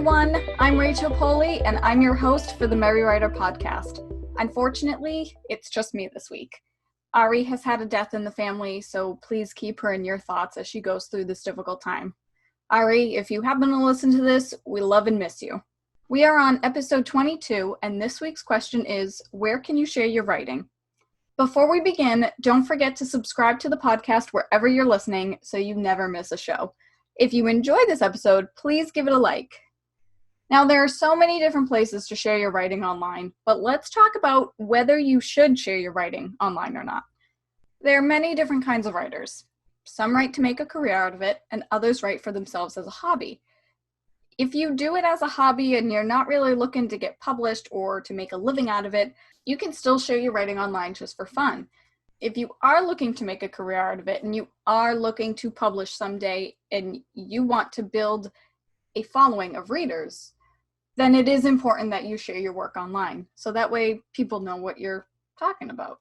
everyone, I'm Rachel Poli, and I'm your host for the Merry Writer podcast. Unfortunately, it's just me this week. Ari has had a death in the family, so please keep her in your thoughts as she goes through this difficult time. Ari, if you happen to listen to this, we love and miss you. We are on episode 22, and this week's question is, where can you share your writing? Before we begin, don't forget to subscribe to the podcast wherever you're listening so you never miss a show. If you enjoy this episode, please give it a like. Now, there are so many different places to share your writing online, but let's talk about whether you should share your writing online or not. There are many different kinds of writers. Some write to make a career out of it, and others write for themselves as a hobby. If you do it as a hobby and you're not really looking to get published or to make a living out of it, you can still share your writing online just for fun. If you are looking to make a career out of it and you are looking to publish someday and you want to build a following of readers, then it is important that you share your work online. So that way people know what you're talking about.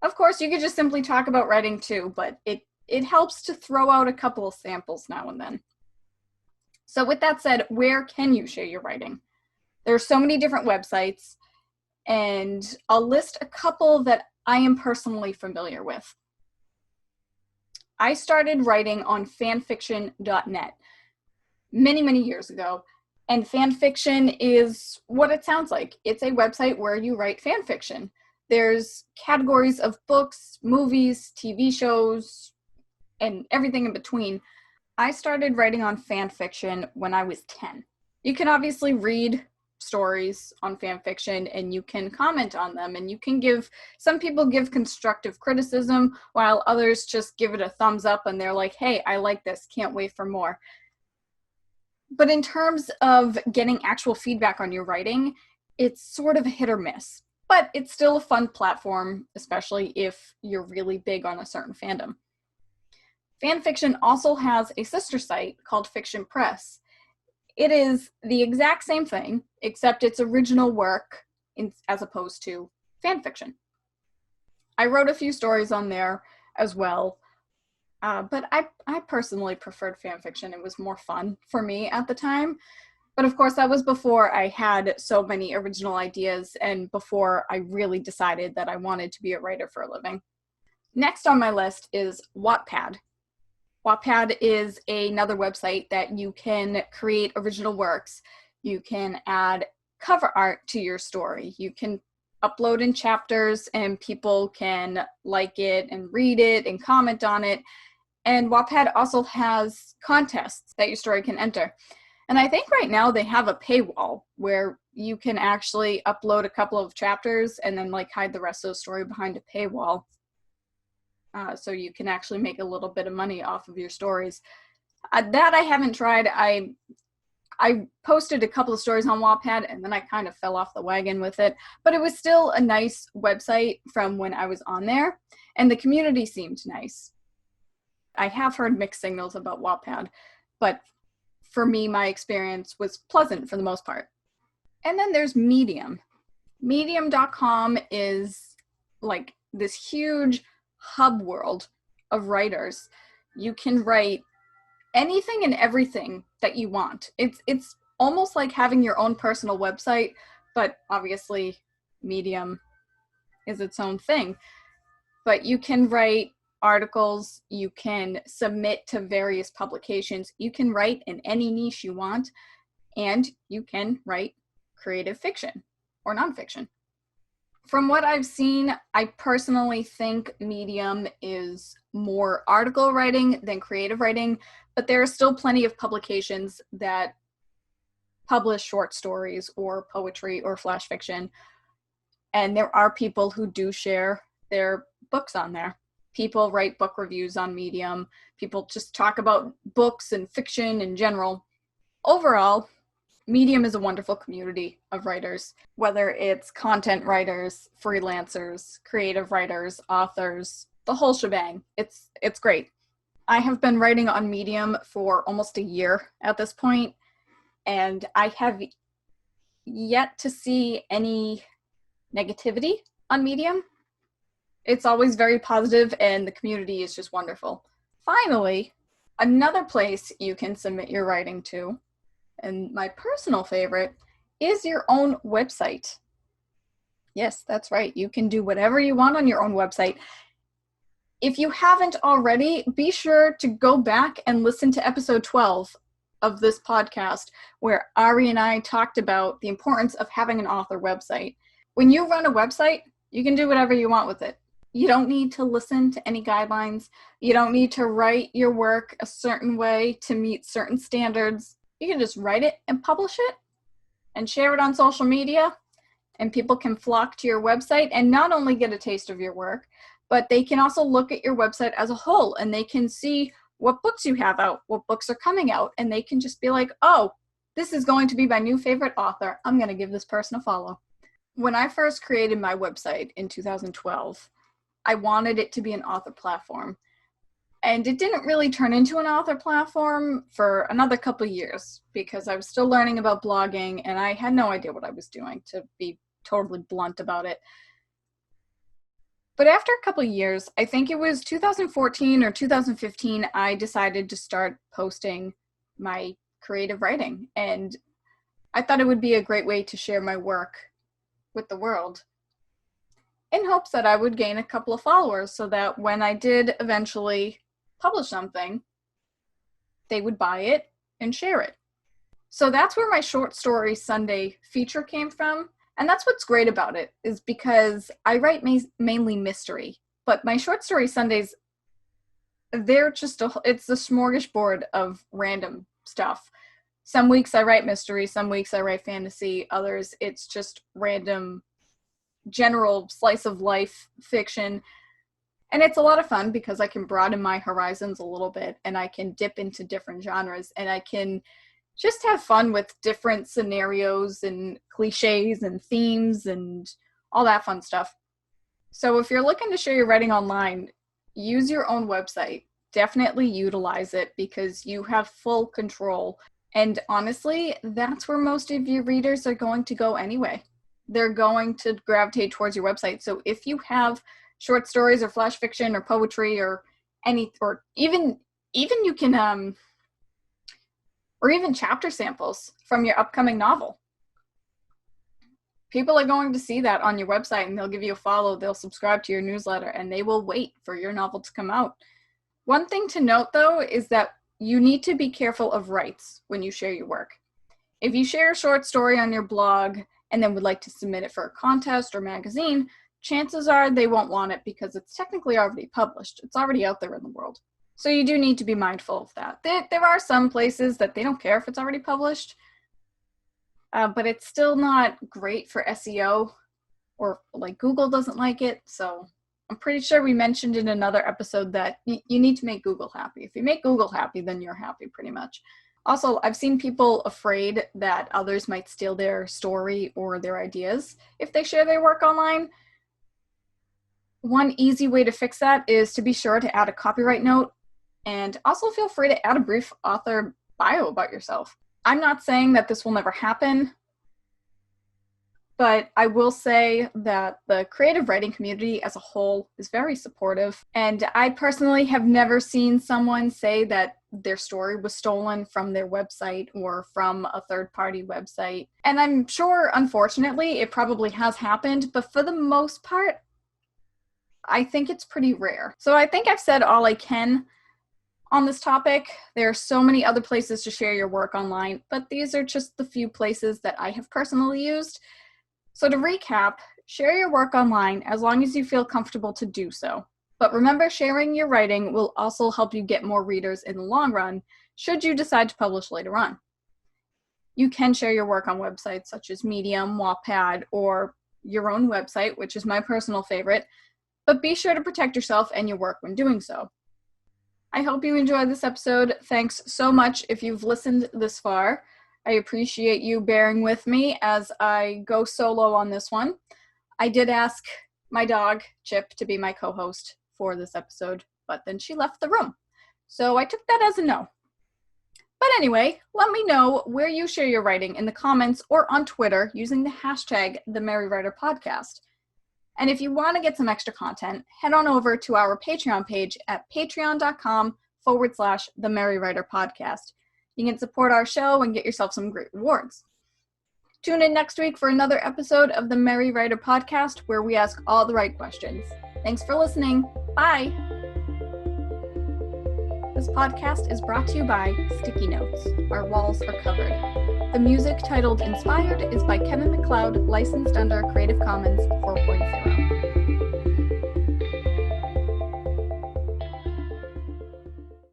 Of course, you could just simply talk about writing too, but it helps to throw out a couple of samples now and then. So with that said, where can you share your writing? There are so many different websites, and I'll list a couple that I am personally familiar with. I started writing on fanfiction.net many, many years ago, and fanfiction is what it sounds like. It's a website where you write fanfiction. There's categories of books, movies, TV shows, and everything in between. I started writing on fanfiction when I was 10. You can obviously read stories on fanfiction and you can comment on them, and you can some people give constructive criticism while others just give it a thumbs up and they're like, hey, I like this, can't wait for more. But in terms of getting actual feedback on your writing, it's sort of a hit or miss, but it's still a fun platform, especially if you're really big on a certain fandom. Fanfiction also has a sister site called Fiction Press. It is the exact same thing, except it's original work as opposed to fanfiction. I wrote a few stories on there as well, but I personally preferred fanfiction. It was more fun for me at the time. But of course, that was before I had so many original ideas and before I really decided that I wanted to be a writer for a living. Next on my list is Wattpad. Wattpad is another website that you can create original works. You can add cover art to your story. You can upload in chapters and people can like it and read it and comment on it. And Wattpad also has contests that your story can enter. And I think right now they have a paywall where you can actually upload a couple of chapters and then hide the rest of the story behind a paywall. So you can actually make a little bit of money off of your stories. That I haven't tried. I posted a couple of stories on Wattpad and then I kind of fell off the wagon with it. But it was still a nice website from when I was on there. And the community seemed nice. I have heard mixed signals about Wattpad. But for me, my experience was pleasant for the most part. And then there's Medium. Medium.com is like this huge hub world of writers. You can write anything and everything that you want. It's almost like having your own personal website, but obviously Medium is its own thing. But you can write articles, you can submit to various publications, you can write in any niche you want, and you can write creative fiction or nonfiction. From what I've seen, I personally think Medium is more article writing than creative writing, but there are still plenty of publications that publish short stories or poetry or flash fiction, and there are people who do share their books on there. People write book reviews on Medium. People just talk about books and fiction in general. Overall, Medium is a wonderful community of writers, whether it's content writers, freelancers, creative writers, authors, the whole shebang. It's great. I have been writing on Medium for almost a year at this point, and I have yet to see any negativity on Medium. It's always very positive, and the community is just wonderful. Finally, another place you can submit your writing to And my personal favorite is your own website. Yes, that's right. You can do whatever you want on your own website. If you haven't already, be sure to go back and listen to episode 12 of this podcast, where Ari and I talked about the importance of having an author website. When you run a website, you can do whatever you want with it. You don't need to listen to any guidelines. You don't need to write your work a certain way to meet certain standards. You can just write it and publish it and share it on social media, and people can flock to your website and not only get a taste of your work, but they can also look at your website as a whole, and they can see what books you have out, what books are coming out, and they can just be like, oh, this is going to be my new favorite author. I'm going to give this person a follow. When I first created my website in 2012, I wanted it to be an author platform. And it didn't really turn into an author platform for another couple of years because I was still learning about blogging and I had no idea what I was doing, to be totally blunt about it. But after a couple of years, I think it was 2014 or 2015, I decided to start posting my creative writing. And I thought it would be a great way to share my work with the world, in hopes that I would gain a couple of followers so that when I did eventually publish something, they would buy it and share it. So that's where my Short Story Sunday feature came from. And that's what's great about it, is because I write mainly mystery, but my Short Story Sundays, it's a smorgasbord of random stuff. Some weeks I write mystery, some weeks I write fantasy, others it's just random general slice of life fiction. And it's a lot of fun because I can broaden my horizons a little bit and I can dip into different genres and I can just have fun with different scenarios and cliches and themes and all that fun stuff. So if you're looking to share your writing online, use your own website. Definitely utilize it because you have full control. And honestly, that's where most of your readers are going to go anyway. They're going to gravitate towards your website. So if you have short stories or flash fiction or poetry or even you can or even chapter samples from your upcoming novel, people are going to see that on your website and they'll give you a follow, they'll subscribe to your newsletter, and they will wait for your novel to come out. One thing to note, though, is that you need to be careful of rights when you share your work. If you share a short story on your blog and then would like to submit it for a contest or magazine, chances are they won't want it because it's technically already published. It's already out there in the world. So you do need to be mindful of that. There are some places that they don't care if it's already published, but it's still not great for SEO, or like Google doesn't like it. So I'm pretty sure we mentioned in another episode that you need to make Google happy. If you make Google happy, then you're happy pretty much. Also, I've seen people afraid that others might steal their story or their ideas if they share their work online. One easy way to fix that is to be sure to add a copyright note, and also feel free to add a brief author bio about yourself. I'm not saying that this will never happen, but I will say that the creative writing community as a whole is very supportive. And I personally have never seen someone say that their story was stolen from their website or from a third-party website. And I'm sure, unfortunately, it probably has happened, but for the most part, I think it's pretty rare. So I think I've said all I can on this topic. There are so many other places to share your work online, but these are just the few places that I have personally used. So to recap, share your work online as long as you feel comfortable to do so. But remember, sharing your writing will also help you get more readers in the long run, should you decide to publish later on. You can share your work on websites such as Medium, Wattpad, or your own website, which is my personal favorite, but be sure to protect yourself and your work when doing so. I hope you enjoyed this episode. Thanks so much if you've listened this far. I appreciate you bearing with me as I go solo on this one. I did ask my dog, Chip, to be my co-host for this episode, but then she left the room. So I took that as a no. But anyway, let me know where you share your writing in the comments or on Twitter using the hashtag #TheMerryWriterPodcast. And if you want to get some extra content, head on over to our Patreon page at patreon.com/TheMerryWriterPodcast. You can support our show and get yourself some great rewards. Tune in next week for another episode of the Merry Writer Podcast, where we ask all the right questions. Thanks for listening. Bye! This podcast is brought to you by Sticky Notes. Our walls are covered. The music, titled Inspired, is by Kevin MacLeod, licensed under Creative Commons 4.0.